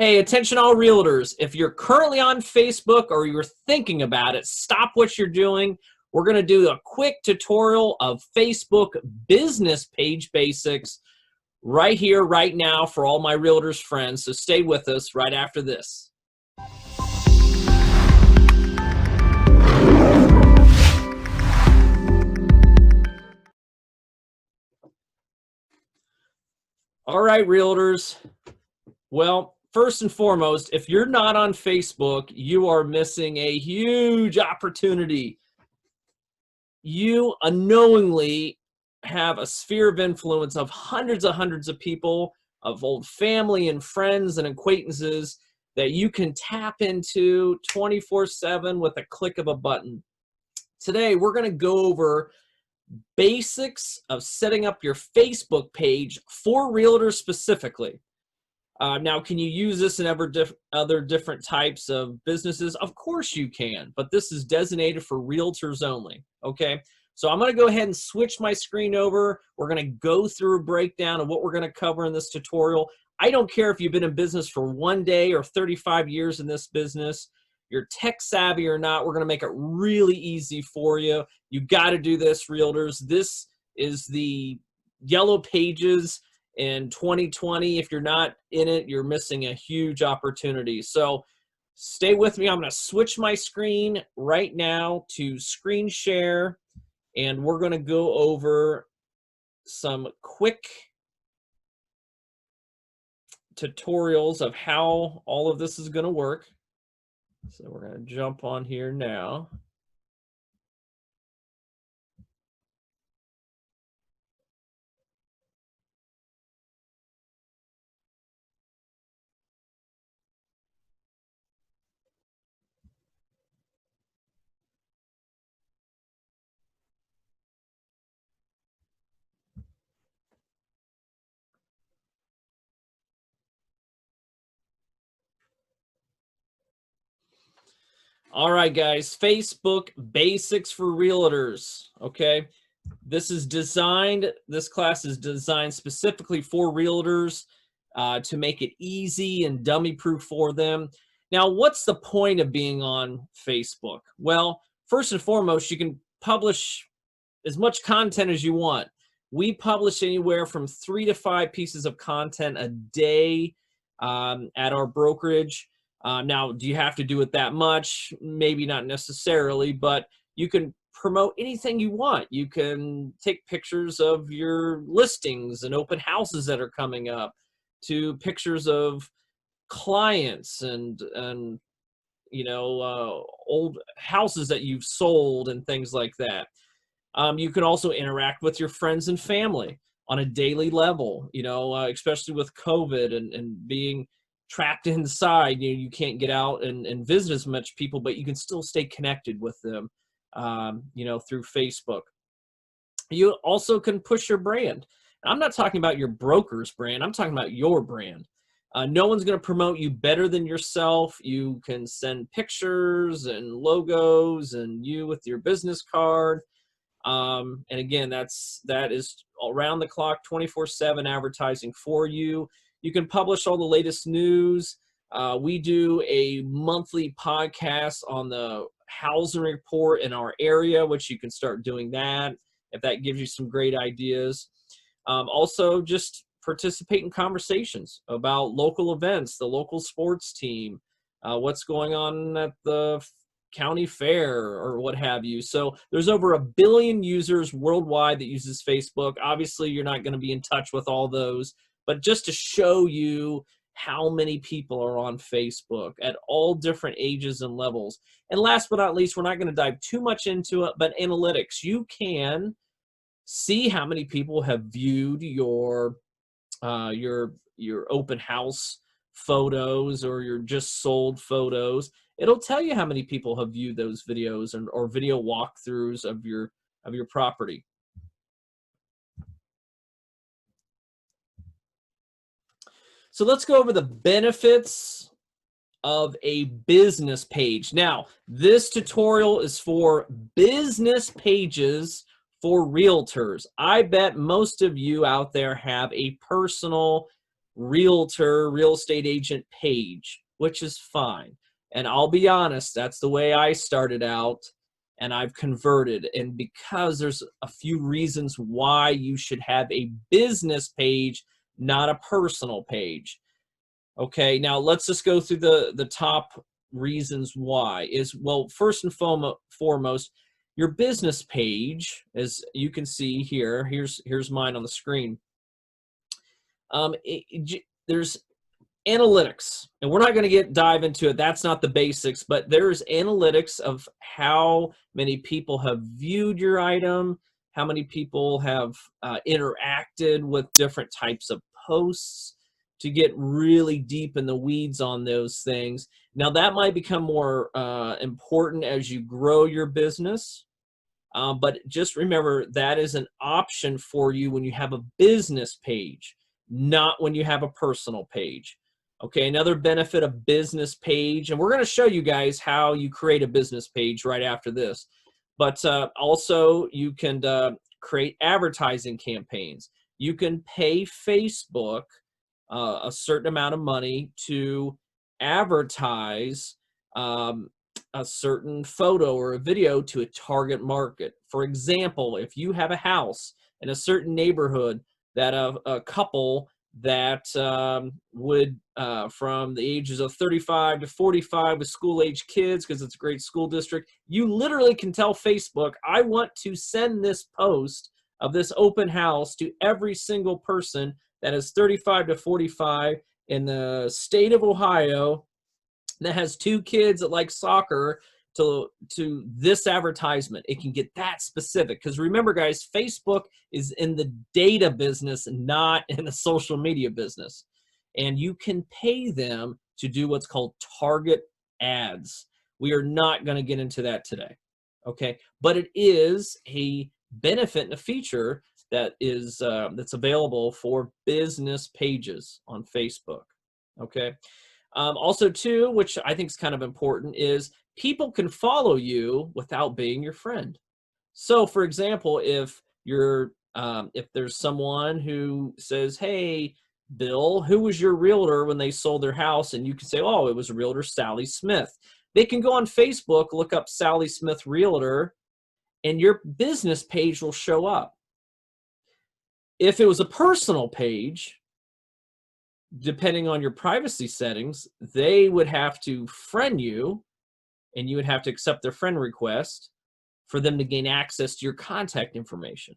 Hey, attention all realtors. If you're currently on Facebook or you're thinking about it, stop what you're doing. We're going to do a quick tutorial of Facebook business page basics right here, right now for all my realtors friends. So stay with us right after this. All right, realtors. Well, first and foremost, if you're not on Facebook, you are missing a huge opportunity. You unknowingly have a sphere of influence of hundreds of people, of old family and friends and acquaintances that you can tap into 24/7 with a click of a button. Today, we're going to go over basics of setting up your Facebook page for realtors specifically. Now, can you use this in other different types of businesses? Of course you can, but this is designated for realtors only, okay? So I'm going to go ahead and switch my screen over. We're going to go through a breakdown of what we're going to cover in this tutorial. I don't care if you've been in business for 1 day or 35 years in this business. You're tech savvy or not, we're going to make it really easy for you. You got to do this, realtors. This is the yellow pages in 2020. If you're not in it, you're missing a huge opportunity. So stay with me. I'm going to switch my screen right now to screen share, and we're going to go over some quick tutorials of how all of this is going to work. So we're going to jump on here now. All right, guys, Facebook basics for realtors, okay? This class is designed specifically for realtors to make it easy and dummy-proof for them. Now, what's the point of being on Facebook? Well, first and foremost, you can publish as much content as you want. We publish anywhere from 3 to 5 pieces of content a day at our brokerage. Now, do you have to do it that much? Maybe not necessarily, but you can promote anything you want. You can take pictures of your listings and open houses that are coming up, to pictures of clients and old houses that you've sold and things like that. You can also interact with your friends and family on a daily level, especially with COVID and being trapped inside. You can't get out and visit as much people, but you can still stay connected with them, through Facebook. You also can push your brand. I'm not talking about your broker's brand. I'm talking about your brand. No one's going to promote you better than yourself. You can send pictures and logos and you with your business card. And again, that is around the clock, 24/7 advertising for you. You can publish all the latest news. We do a monthly podcast on the housing report in our area, which you can start doing that if that gives you some great ideas. Also, just participate in conversations about local events, the local sports team, what's going on at the county fair or what have you. So there's over 1 billion users worldwide that uses Facebook. Obviously, you're not going to be in touch with all those, but just to show you how many people are on Facebook at all different ages and levels. And last but not least, we're not going to dive too much into it, but analytics. You can see how many people have viewed your open house photos or your just sold photos. It'll tell you how many people have viewed those videos or video walkthroughs of your property. So let's go over the benefits of a business page. Now, this tutorial is for business pages for realtors. I bet most of you out there have a personal realtor, real estate agent page, which is fine. And I'll be honest, that's the way I started out, and I've converted. And because there's a few reasons why you should have a business page, not a personal page. Okay, now let's just go through the top reasons why. Well, first and foremost, your business page, as you can see here, here's mine on the screen. There's analytics, and we're not going to dive into it. That's not the basics, but there's analytics of how many people have viewed your item, how many people have interacted with different types of posts, to get really deep in the weeds on those things. Now that might become more important as you grow your business, but just remember that is an option for you when you have a business page, not when you have a personal page. Okay, another benefit of business page, and we're going to show you guys how you create a business page right after this, but also you can create advertising campaigns. You can pay Facebook a certain amount of money to advertise a certain photo or a video to a target market. For example, if you have a house in a certain neighborhood that a couple that would from the ages of 35 to 45 with school-age kids, because it's a great school district, you literally can tell Facebook, I want to send this post of this open house to every single person that is 35 to 45 in the state of Ohio that has 2 kids that like soccer to this advertisement. It can get that specific, because remember guys, Facebook is in the data business, not in the social media business. And you can pay them to do what's called target ads. We are not going to get into that today, okay? But it is a benefit and a feature that is that's available for business pages on Facebook, okay? Also too, which I think is kind of important, is people can follow you without being your friend. So for example, if there's someone who says, hey, Bill, who was your realtor when they sold their house? And you can say, oh, it was realtor Sally Smith. They can go on Facebook, look up Sally Smith Realtor, and your business page will show up. If it was a personal page, depending on your privacy settings, they would have to friend you, and you would have to accept their friend request for them to gain access to your contact information.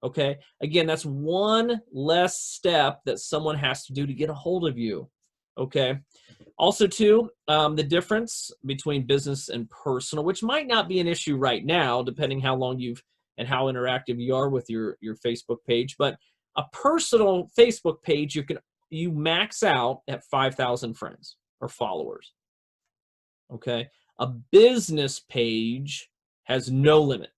Okay, again, that's one less step that someone has to do to get a hold of you. Okay, also too, the difference between business and personal, which might not be an issue right now, depending how long and how interactive you are with your Facebook page, but a personal Facebook page, you max out at 5,000 friends or followers. Okay, a business page has no limit.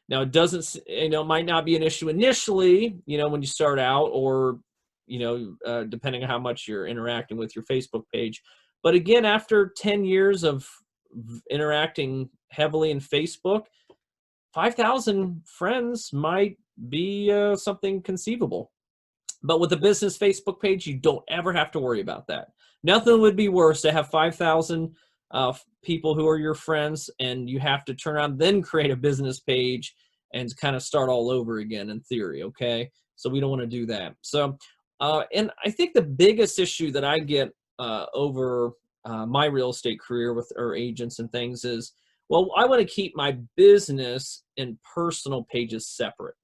Now it doesn't, might not be an issue initially, when you start out, or, depending on how much you're interacting with your Facebook page. But again, after 10 years of interacting heavily in Facebook, 5,000 friends might be something conceivable. But with a business Facebook page, you don't ever have to worry about that. Nothing would be worse to have 5,000 people who are your friends, and you have to turn around, then create a business page and kind of start all over again in theory, okay? So we don't want to do that. So, and I think the biggest issue that I get over my real estate career with our agents and things is, well, I want to keep my business and personal pages separate.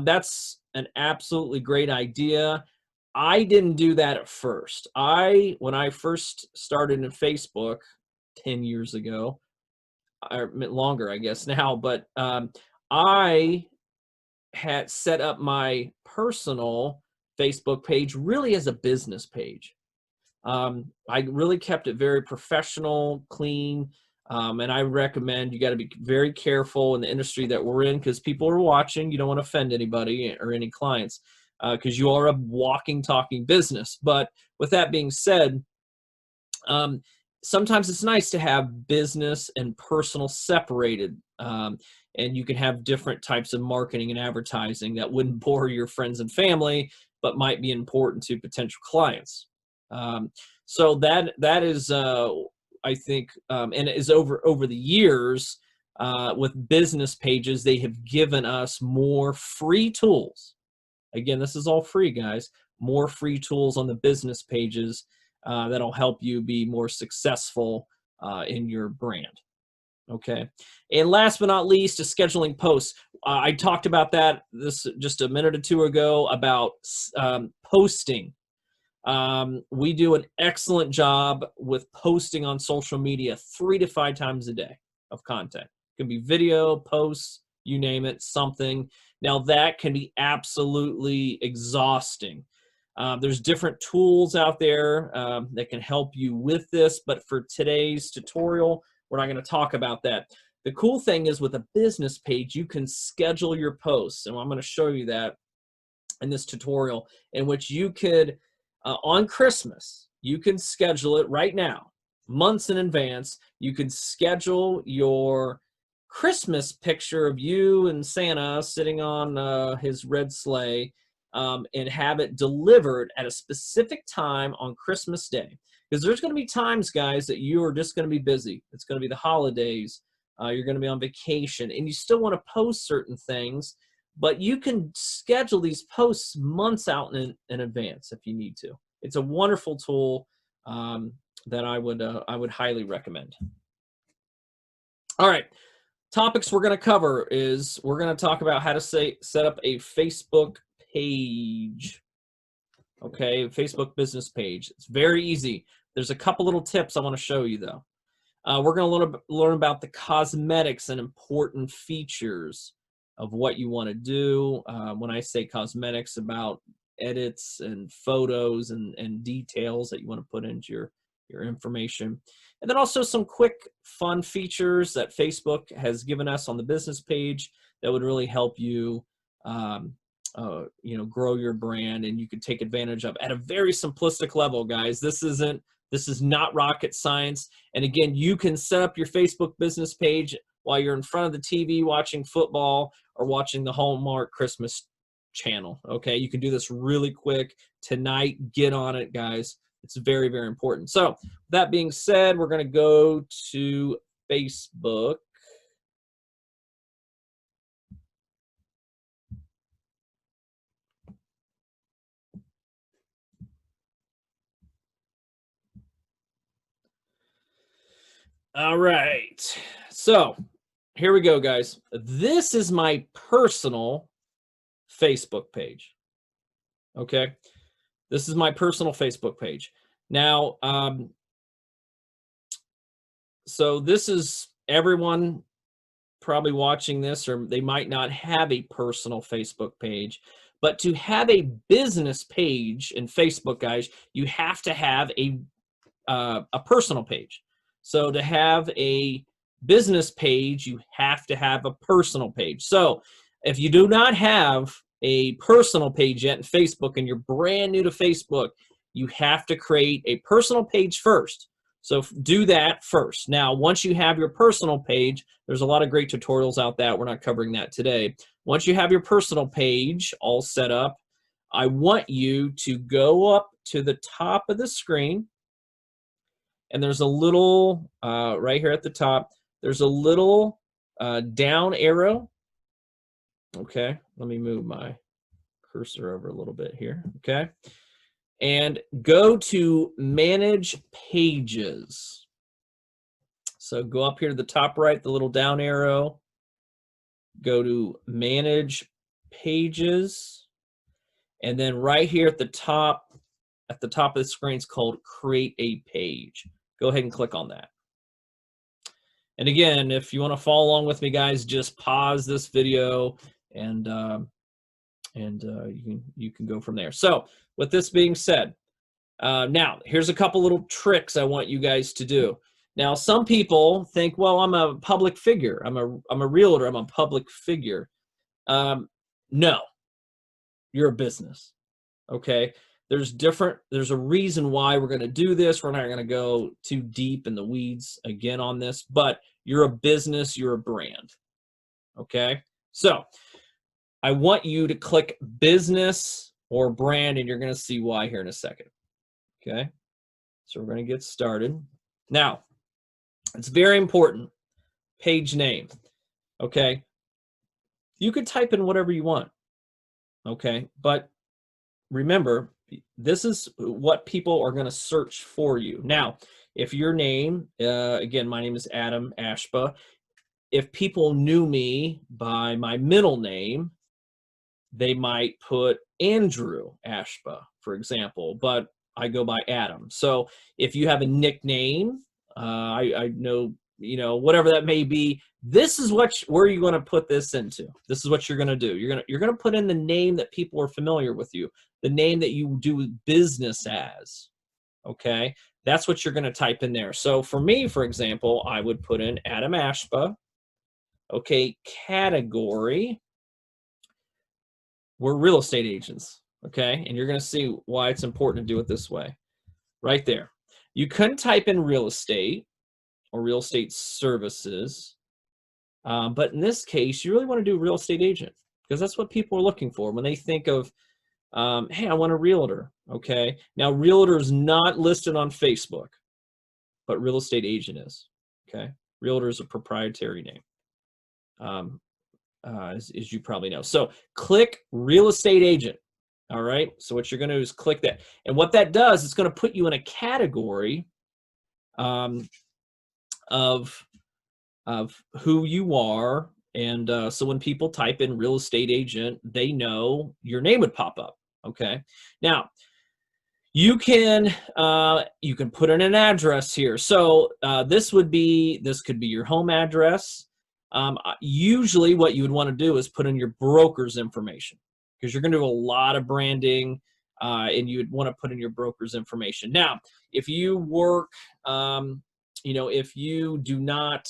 That's an absolutely great idea. I didn't do that at first. When I first started in Facebook 10 years ago, or longer, I guess now, but I had set up my personal Facebook page really as a business page. I really kept it very professional, clean, and I recommend you got to be very careful in the industry that we're in, because people are watching. You don't want to offend anybody or any clients, because you are a walking, talking business. But with that being said, sometimes it's nice to have business and personal separated. and you can have different types of marketing and advertising that wouldn't bore your friends and family, but might be important to potential clients. So that is, I think, and it is over the years with business pages, they have given us more free tools. Again, this is all free, guys. More free tools on the business pages that'll help you be more successful in your brand. Okay. And last but not least is scheduling posts. I talked about that this just a minute or two ago about posting. We do an excellent job with posting on social media 3 to 5 times a day of content. It can be video, posts, you name it, something. Now that can be absolutely exhausting. There's different tools out there that can help you with this, but for today's tutorial, we're not going to talk about that. The cool thing is with a business page, you can schedule your posts, and I'm going to show you that in this tutorial, in which you could, on Christmas, you can schedule it right now, months in advance. You could schedule your Christmas picture of you and Santa sitting on his red sleigh and have it delivered at a specific time on Christmas Day. Because there's going to be times, guys, that you are just going to be busy. It's going to be the holidays. You're going to be on vacation, and you still want to post certain things, but you can schedule these posts months out in advance if you need to. It's a wonderful tool that I would highly recommend. All right, topics we're going to cover is we're going to talk about how to set up a Facebook page. Okay, Facebook business page. It's very easy. There's a couple little tips I want to show you though. We're going to learn about the cosmetics and important features of what you want to do. When I say cosmetics, about edits and photos and details that you want to put into your information. And then also some quick fun features that Facebook has given us on the business page that would really help you grow your brand, and you could take advantage of at a very simplistic level, guys. This is not rocket science. And again, you can set up your Facebook business page while you're in front of the TV watching football or watching the Hallmark Christmas channel. Okay, you can do this really quick tonight. Get on it, guys. It's very, very important. So that being said, we're going to go to Facebook. All right, so here we go, guys. This is my personal Facebook page. Okay, this is my personal Facebook page. Now, so this is everyone probably watching this, or they might not have a personal Facebook page. But to have a business page in Facebook, guys, you have to have a personal page. So to have a business page, you have to have a personal page. So if you do not have a personal page yet in Facebook and you're brand new to Facebook, you have to create a personal page first. So do that first. Now, once you have your personal page, there's a lot of great tutorials out there. We're not covering that today. Once you have your personal page all set up, I want you to go up to the top of the screen, and there's a little, right here at the top, there's a little down arrow. Okay, let me move my cursor over a little bit here, okay? And go to Manage Pages. So go up here to the top right, the little down arrow, go to Manage Pages, and then right here at the top of the screen, it's called Create a Page. Go ahead and click on that. And again, if you want to follow along with me, guys, just pause this video and you can go from there. So with this being said, now here's a couple little tricks I want you guys to do. Now, some people think, well, I'm a public figure. I'm a realtor. I'm a public figure. No, you're a business. Okay. There's a reason why we're going to do this. We're not going to go too deep in the weeds again on this, but you're a business, you're a brand. Okay, so I want you to click business or brand, and you're going to see why here in a second. Okay, so we're going to get started. Now, it's very important. Page name. Okay, you could type in whatever you want. Okay, but remember, this is what people are going to search for you. Now, if your name, again, my name is Adam Ashba. If people knew me by my middle name, they might put Andrew Ashba, for example, but I go by Adam. So if you have a nickname, I know, whatever that may be, this is where you're going to put this into. This is what you're going to do. You're going to put in the name that people are familiar with you, the name that you do business as. Okay, that's what you're going to type in there. So for me, for example, I would put in Adam Ashba. Okay, category. We're real estate agents, okay? And you're going to see why it's important to do it this way. Right there. You couldn't type in real estate or real estate services, but in this case, you really want to do real estate agent because that's what people are looking for when they think of, hey, I want a realtor, okay? Now, realtor is not listed on Facebook, but real estate agent is, okay? Realtor is a proprietary name. As you probably know. So click real estate agent. All right. So what you're going to do is click that. And what that does, it's going to put you in a category of who you are. And so when people type in real estate agent, they know your name would pop up. Okay. Now, you can put in an address here. So this could be your home address. Usually what you would want to do is put in your broker's information because you're going to do a lot of branding and you would want to put in your broker's information. Now, if you work, if you do not,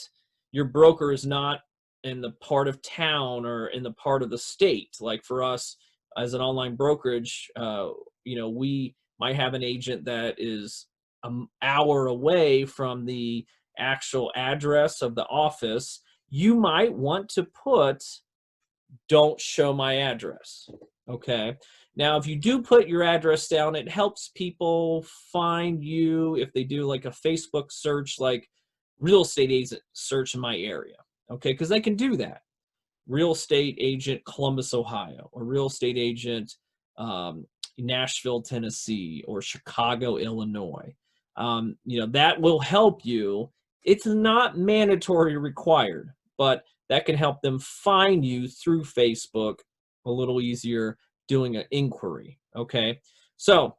your broker is not in the part of town or in the part of the state, like for us as an online brokerage, we might have an agent that is an hour away from the actual address of the office. You might want to put, don't show my address, okay? Now, if you do put your address down, it helps people find you if they do like a Facebook search, like real estate agent search in my area, okay? Because they can do that. Real estate agent Columbus, Ohio, or real estate agent Nashville, Tennessee, or Chicago, Illinois. That will help you. It's not mandatory required, but that can help them find you through Facebook a little easier doing an inquiry, okay? So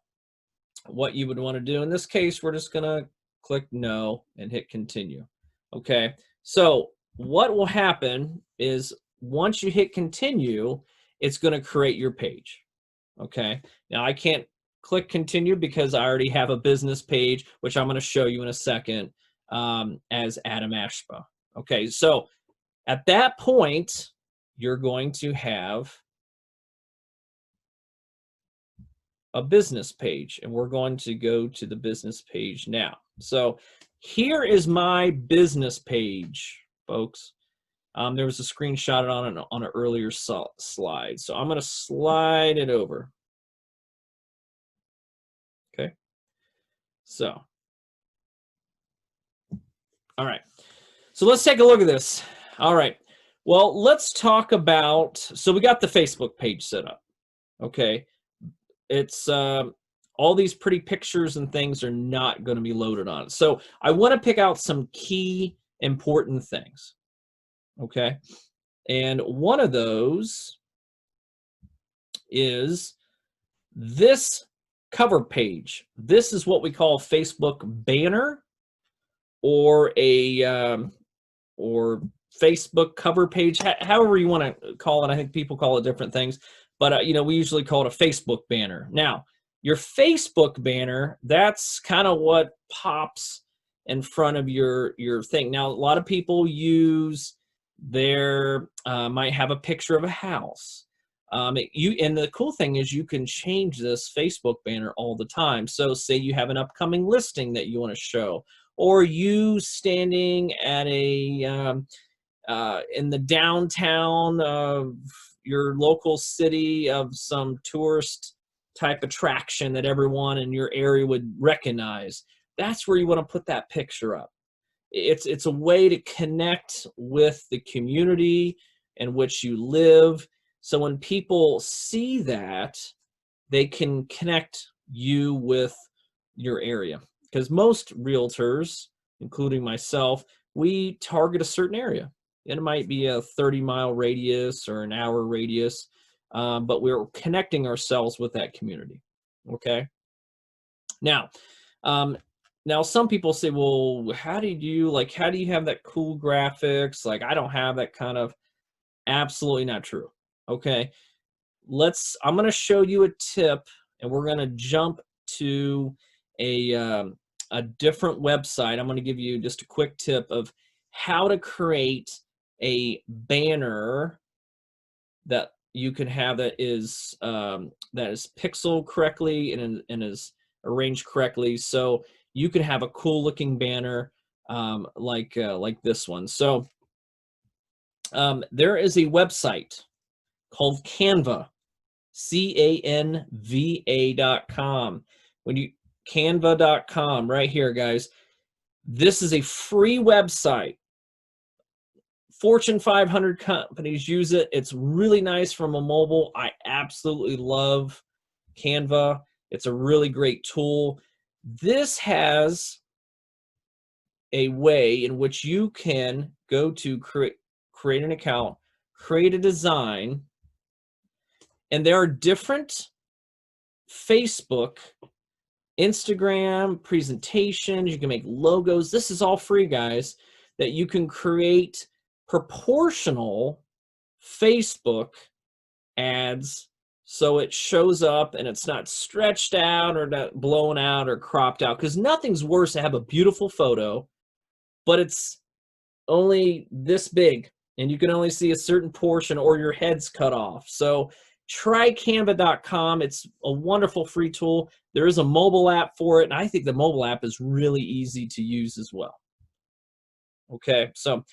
what you would want to do in this case, we're just going to click no and hit continue, okay? So what will happen is once you hit continue, it's going to create your page, okay? Now I can't click continue because I already have a business page, which I'm going to show you in a second as Adam Ashba, okay? So at that point, you're going to have a business page, and we're going to go to the business page now. So here is my business page, folks. There was a screenshot on an earlier slide, so I'm going to slide it over. Okay. So, all right. So let's take a look at this. All right. Well, let's talk about, so we got the Facebook page set up. Okay. It's all these pretty pictures and things are not going to be loaded on it. So I want to pick out some key important things. Okay. And one of those is this cover page. This is what we call a Facebook banner or a or Facebook cover page, however you want to call it. I think people call it different things, but we usually call it a Facebook banner. Now, your Facebook banner, that's kind of what pops in front of your thing. Now, a lot of people use might have a picture of a house. And the cool thing is you can change this Facebook banner all the time. So say you have an upcoming listing that you want to show, or you standing at in the downtown of your local city of some tourist type attraction that everyone in your area would recognize. That's where you want to put that picture up. It's a way to connect with the community in which you live. So when people see that, they can connect you with your area. Because most realtors, including myself, we target a certain area. And it might be a 30-mile radius or an hour radius, but we're connecting ourselves with that community. Okay. Now, now some people say, well, how do you have that cool graphics? Like, I don't have that kind of. Absolutely not true. Okay. I'm going to show you a tip, and we're going to jump to a different website. I'm going to give you just a quick tip of how to create a banner that you can have that is pixeled correctly and is arranged correctly, so you can have a cool looking banner like this one. So there is a website called Canva, Canva.com. Canva.com right here, guys. This is a free website. Fortune 500 companies use it. It's really nice from a mobile. I absolutely love Canva. It's a really great tool. This has a way in which you can go to create an account, create a design, and there are different Facebook, Instagram presentations. You can make logos. This is all free, guys, that you can create proportional Facebook ads so it shows up and it's not stretched out or not blown out or cropped out, because nothing's worse to have a beautiful photo but it's only this big and you can only see a certain portion or your head's cut off. So try canva.com. It's a wonderful free tool. There is a mobile app for it, and I think the mobile app is really easy to use as well. Okay, so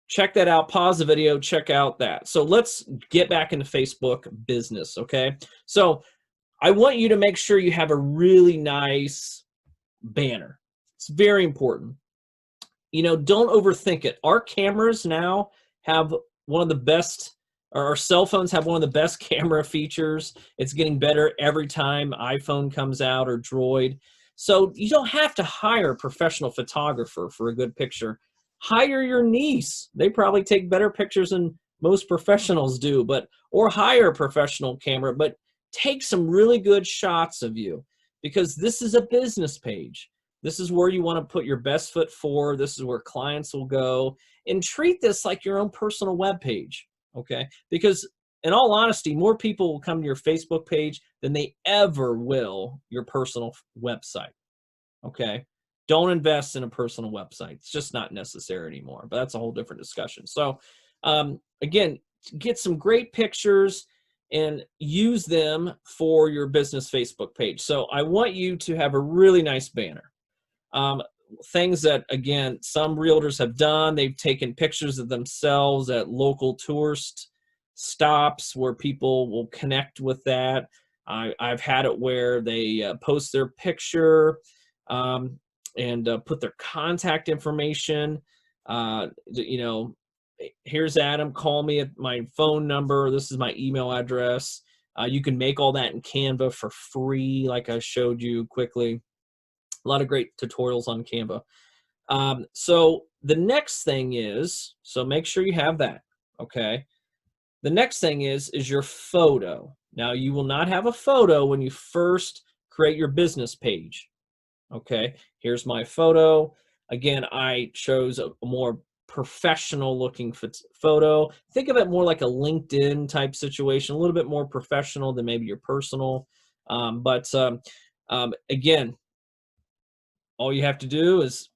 check that out. Pause the video, check out that. So let's get back into Facebook business, okay? So I want you to make sure you have a really nice banner. It's very important. You know, don't overthink it. Our cameras now have one of the best, or our cell phones have one of the best camera features. It's getting better every time iPhone comes out or Droid. So you don't have to hire a professional photographer for a good picture. Hire your niece. They probably take better pictures than most professionals do, or hire a professional camera, but take some really good shots of you, because this is a business page. This is where you want to put your best foot forward. This is where clients will go, and treat this like your own personal web page, okay? Because in all honesty, more people will come to your Facebook page than they ever will your personal website, okay? Don't invest in a personal website. It's just not necessary anymore, but that's a whole different discussion. So again, get some great pictures and use them for your business Facebook page. So I want you to have a really nice banner. Things that, again, some realtors have done, they've taken pictures of themselves at local tourist stops where people will connect with that. I've had it where they post their picture and put their contact information. You know, here's Adam, call me at my phone number. This is my email address. You can make all that in Canva for free, like I showed you quickly. A lot of great tutorials on Canva. So the next thing is, so make sure you have that, okay? The next thing is your photo. Now, you will not have a photo when you first create your business page, okay? Here's my photo. Again, I chose a more professional looking photo. Think of it more like a LinkedIn type situation, a little bit more professional than maybe your personal. Again, all you have to do is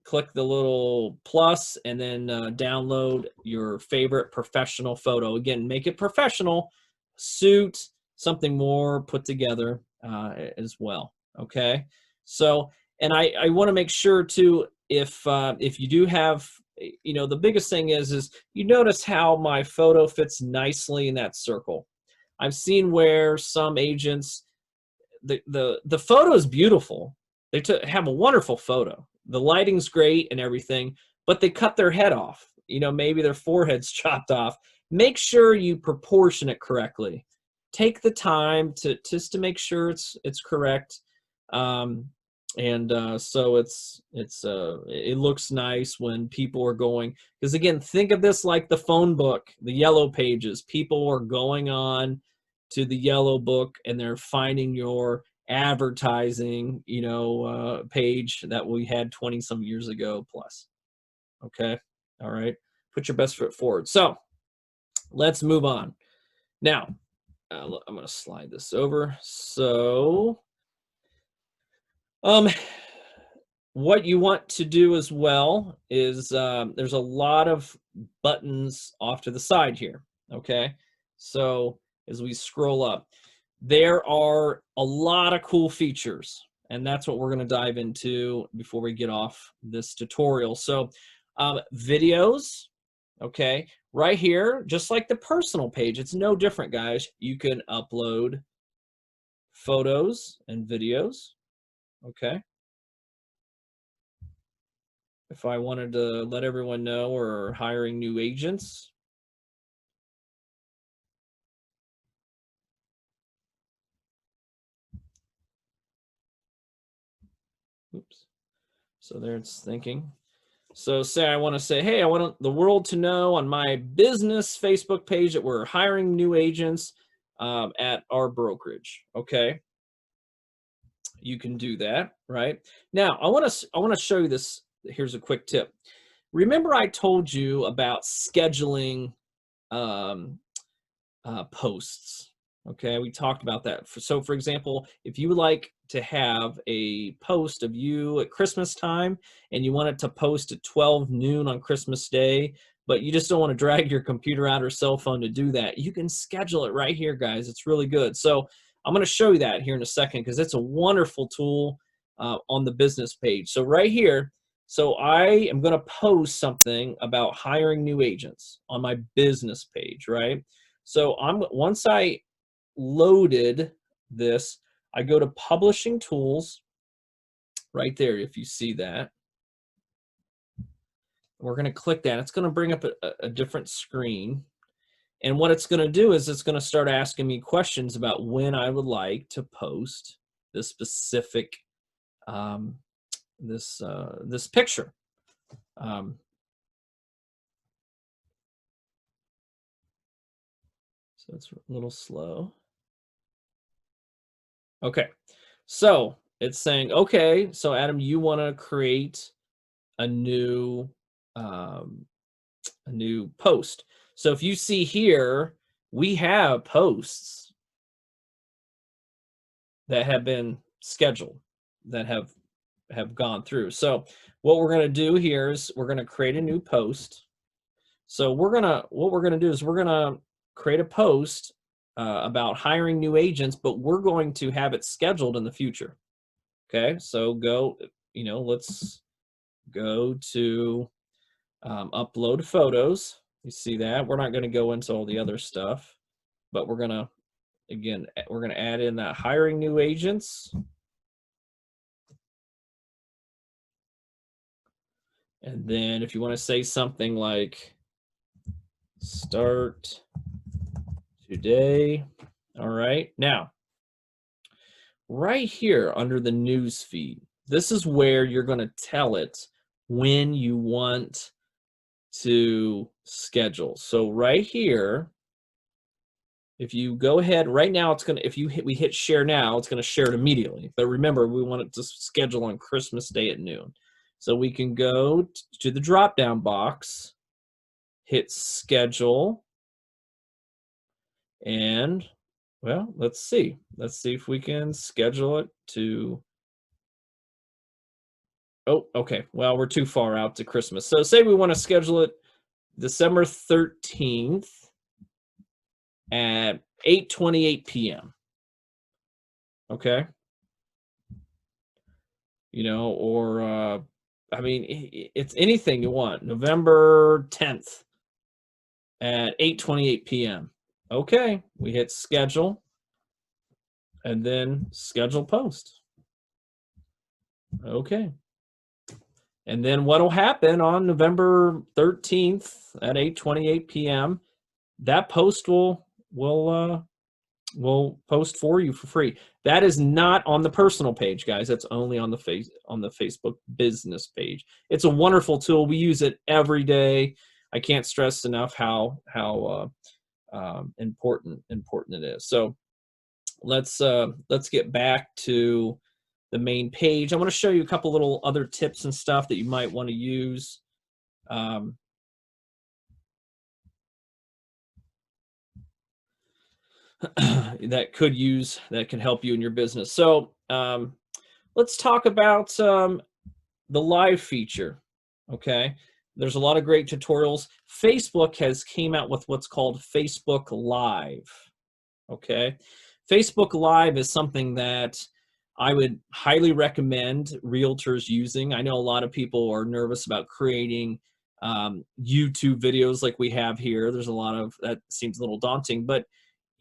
click the little plus and then download your favorite professional photo. Again, make it professional, suit, something more put together as well, okay? So, and I want to make sure too, if you do have you know, the biggest thing is you notice how my photo fits nicely in that circle. I've seen where some agents, the photo is beautiful. They have a wonderful photo. The lighting's great and everything, but they cut their head off. You know, maybe their forehead's chopped off. Make sure you proportion it correctly. Take the time to just to make sure it's correct. Um, and so it looks nice when people are going, because again, think of this like the phone book, the yellow pages. People are going on to the yellow book and they're finding your advertising, you know, page that we had 20 some years ago plus. Okay. All right. Put your best foot forward. So let's move on. Now, I'm going to slide this over. So, what you want to do as well is there's a lot of buttons off to the side here. Okay. So as we scroll up, there are a lot of cool features, and that's what we're going to dive into before we get off this tutorial. So videos, okay, right here, just like the personal page, it's no different, guys. You can upload photos and videos, okay. If I wanted to let everyone know we're hiring new agents, oops, so there it's thinking. So say I want to say, hey, I want the world to know on my business Facebook page that we're hiring new agents at our brokerage. Okay, you can do that, right? Now I want to show you this. Here's a quick tip. Remember I told you about scheduling um, posts. Okay, we talked about that. So for example, if you would like to have a post of you at Christmas time and you want it to post at 12 noon on Christmas Day, but you just don't want to drag your computer out or cell phone to do that, you can schedule it right here, guys. It's really good. So I'm going to show you that here in a second because it's a wonderful tool on the business page. So right here, so I am going to post something about hiring new agents on my business page, right? So once I loaded this, I go to publishing tools right there. If you see that, we're going to click that. It's going to bring up a different screen. And what it's going to do is it's going to start asking me questions about when I would like to post this specific this picture. So it's a little slow. Okay, so it's saying, okay, so Adam, you want to create a new post. So if you see here, we have posts that have been scheduled that have gone through. So what we're going to do here is we're going to create a new post. So what we're going to do is we're going to create a post about hiring new agents, but we're going to have it scheduled in the future. Okay, so let's go to upload photos. You see that? We're not going to go into all the other stuff, but we're going to add in that hiring new agents. And then if you want to say something like start today. All right. Now, right here under the news feed, this is where you're going to tell it when you want to schedule. So right here, if you go ahead right now, it's going to, we hit share now, it's going to share it immediately. But remember, we want it to schedule on Christmas Day at noon. So we can go to the drop down box, hit schedule, and well, let's see if we can schedule it to, oh, okay, well, we're too far out to Christmas. So say we want to schedule it December 13th at 8:28 p.m. Okay. Or I mean, it's anything you want. November 10th at 8:28 p.m. Okay, we hit schedule and then schedule post. Okay. And then what'll happen on November 13th at 8:28 p.m., that post will post for you for free. That is not on the personal page, guys. That's only on the Facebook business page. It's a wonderful tool. We use it every day. I can't stress enough how important it is. So let's get back to the main page. I want to show you a couple little other tips and stuff that you might want to use. That can help you in your business. So let's talk about the live feature. Okay, there's a lot of great tutorials. Facebook has came out with what's called Facebook Live. Okay, Facebook Live is something that I would highly recommend realtors using. I know a lot of people are nervous about creating YouTube videos like we have here. There's a lot of that seems a little daunting, but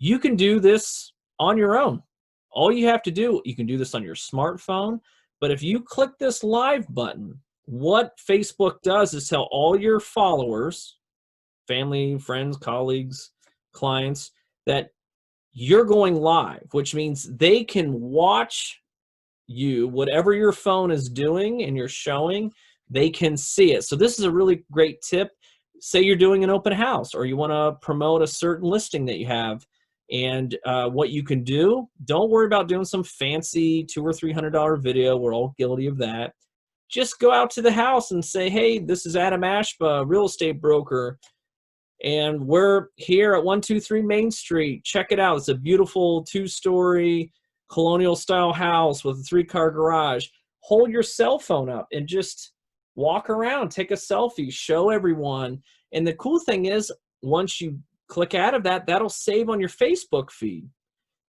you can do this on your own. All you have to do, you can do this on your smartphone, but if you click this live button, what Facebook does is tell all your followers, family, friends, colleagues, clients, that you're going live, which means they can watch you, whatever your phone is doing and you're showing, they can see it. So this is a really great tip. Say you're doing an open house or you want to promote a certain listing that you have, and what you can do, don't worry about doing some fancy $200 or $300 video. We're all guilty of that. Just go out to the house and say, hey, this is Adam Ashba, real estate broker, and we're here at 123 Main Street. Check it out. It's a beautiful 2-story colonial style house with a 3-car garage. Hold your cell phone up and just walk around, take a selfie, show everyone. And the cool thing is, once you click out of that, that'll save on your Facebook feed,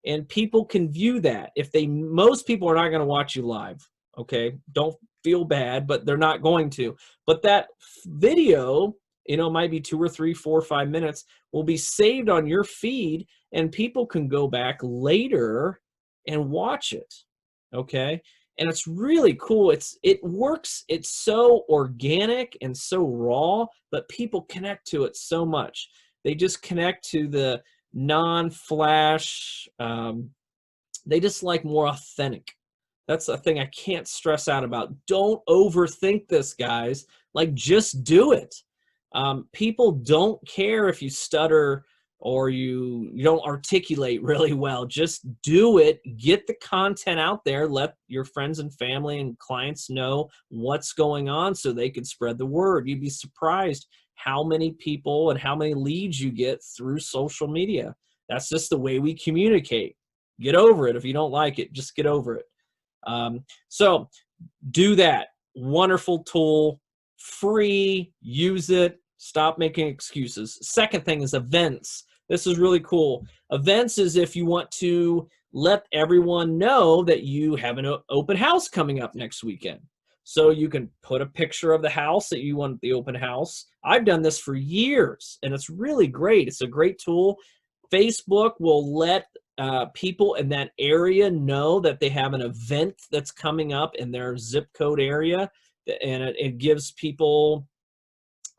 and people can view that. Most people are not going to watch you live. Okay, don't feel bad, but they're not going to. But that video, might be 2 or 3, 4 or 5 minutes, will be saved on your feed, and people can go back later and watch it. Okay, and it's really cool. It works. It's so organic and so raw, but people connect to it so much. They just connect to the non-flash. They just like more authentic. That's a thing I can't stress out about. Don't overthink this, guys. Like, just do it. People don't care if you stutter or you don't articulate really well. Just do it. Get the content out there. Let your friends and family and clients know what's going on so they can spread the word. You'd be surprised how many people and how many leads you get through social media. That's just the way we communicate. Get over it. If you don't like it, just get over it. So do that. Wonderful tool, free, use it. Stop making excuses. Second thing is events. This is really cool. Events is if you want to let everyone know that you have an open house coming up next weekend. So you can put a picture of the house that you want the open house. I've done this for years, and it's really great. It's a great tool. Facebook will let people in that area know that they have an event that's coming up in their zip code area, and it gives people,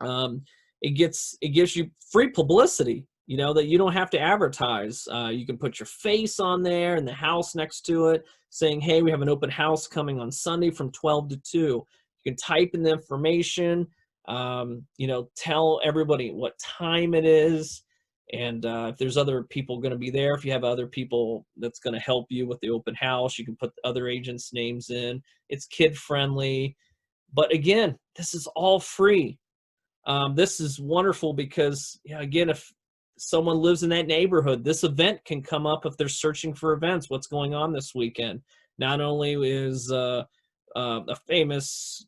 it gives you free publicity. That you don't have to advertise. You can put your face on there and the house next to it, saying, hey, we have an open house coming on Sunday from 12 to 2. You can type in the information, tell everybody what time it is, and if there's other people going to be there, if you have other people that's going to help you with the open house, you can put other agents' names in. It's kid-friendly. But again, this is all free. This is wonderful because, again, if someone lives in that neighborhood, this event can come up if they're searching for events. What's going on this weekend? Not only is a famous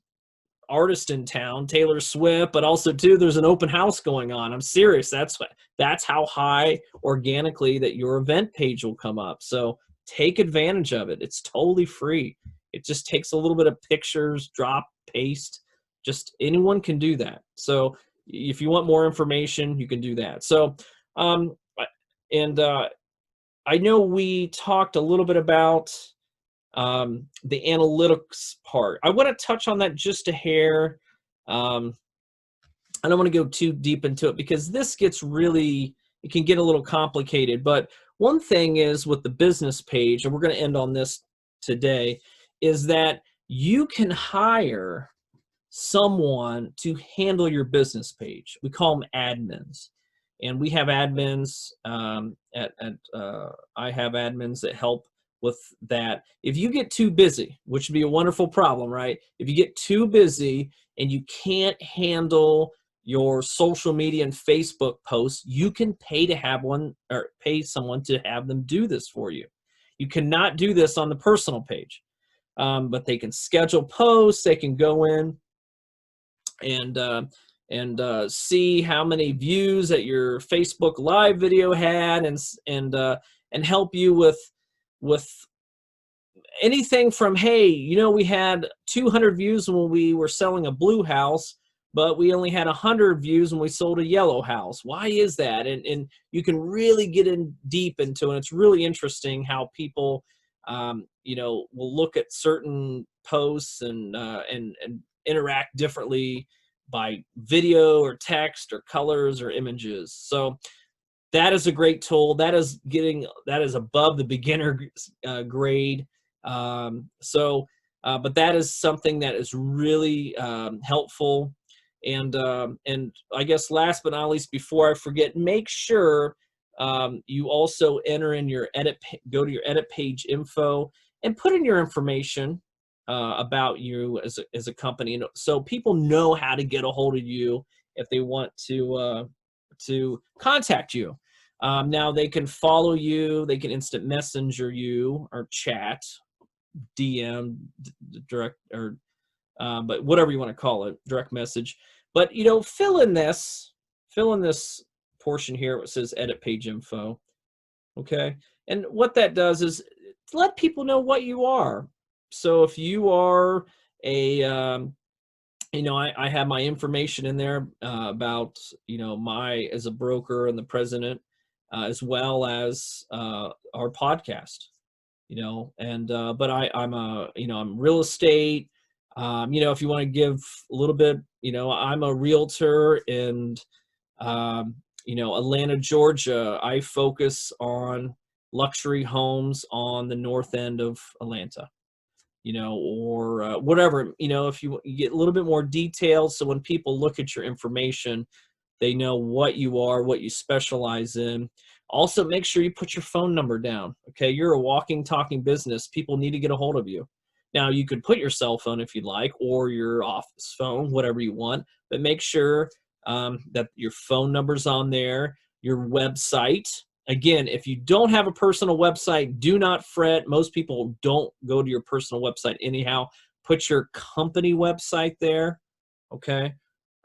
artist in town, Taylor Swift, but also too, there's an open house going on. I'm serious. That's how high organically that your event page will come up. So take advantage of it. It's totally free. It just takes a little bit of pictures, drop, paste, Just anyone can do that. So if you want more information, you can do that. So, and I know we talked a little bit about the analytics part. I want to touch on that just a hair. I don't want to go too deep into it because this gets really, it can get a little complicated. But one thing is with the business page, and we're going to end on this today, is that you can hire someone to handle your business page. We call them admins. And we have admins I have admins that help with that. If you get too busy, which would be a wonderful problem, right? If you get too busy and you can't handle your social media and Facebook posts, you can pay to have one, or pay someone to have them do this for you. You cannot do this on the personal page, but they can schedule posts. They can go in and see how many views that your Facebook Live video had, and help you with anything from, hey, we had 200 views when we were selling a blue house, but we only had 100 views when we sold a yellow house. Why is that? And you can really get in deep into it. It's really interesting how people, will look at certain posts and interact differently by video or text or colors or images. So that is a great tool. That is above the beginner grade. But that is something that is really helpful. And I guess last but not least, before I forget, make sure you also enter in your go to your edit page info and put in your information about you as a company, and so people know how to get a hold of you if they want to contact you. Now they can follow you, they can instant messenger you or chat, DM, direct, or but whatever you want to call it, direct message. But fill in this portion here where it says edit page info. Okay, and what that does is let people know what you are. So if you are I have my information in there about as a broker and the president, as well as our podcast. But I'm real estate. If you want to give a little bit, I'm a realtor in Atlanta, Georgia. I focus on luxury homes on the north end of Atlanta. Or whatever, if you get a little bit more detailed, so when people look at your information, they know what you are, what you specialize in. Also, make sure you put your phone number down. Okay, you're a walking, talking business. People need to get a hold of you. Now, you could put your cell phone if you'd like, or your office phone, whatever you want, but make sure that your phone number's on there, your website. Again, if you don't have a personal website, do not fret. Most people don't go to your personal website anyhow. Put your company website there, okay?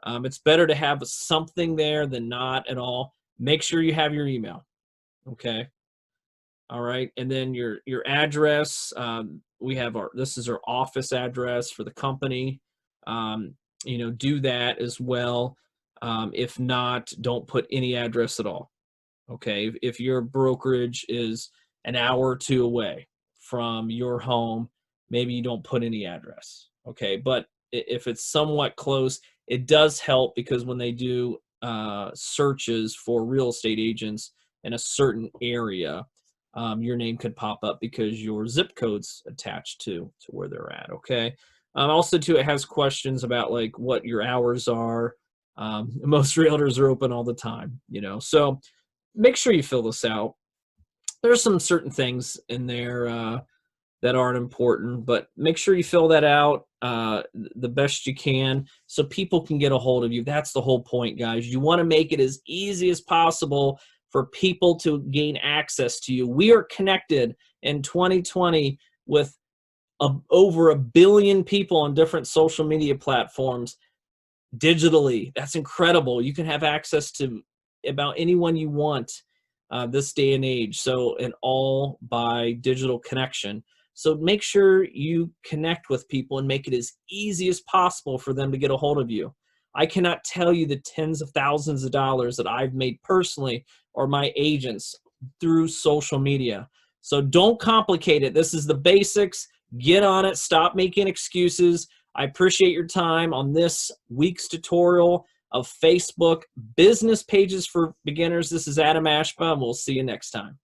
It's better to have something there than not at all. Make sure you have your email, okay? All right, and then your address. This is our office address for the company. Do that as well. If not, don't put any address at all. Okay, if your brokerage is an hour or two away from your home, maybe you don't put any address. Okay, but if it's somewhat close, it does help, because when they do searches for real estate agents in a certain area, your name could pop up because your zip code's attached to where they're at. Okay, also too, it has questions about like what your hours are. Most realtors are open all the time, so make sure you fill this out. There's some certain things in there that aren't important, but make sure you fill that out the best you can so people can get a hold of you. That's the whole point, guys. You want to make it as easy as possible for people to gain access to you. We are connected in 2020 with over 1 billion people on different social media platforms digitally. That's incredible. You can have access to about anyone you want this day and age. So, and all by digital connection. So make sure you connect with people and make it as easy as possible for them to get a hold of you. I cannot tell you the tens of thousands of dollars that I've made personally or my agents through social media. So don't complicate it. This is the basics. Get on it. Stop making excuses. I appreciate your time on this week's tutorial of Facebook business pages for beginners. This is Adam Ashba, and we'll see you next time.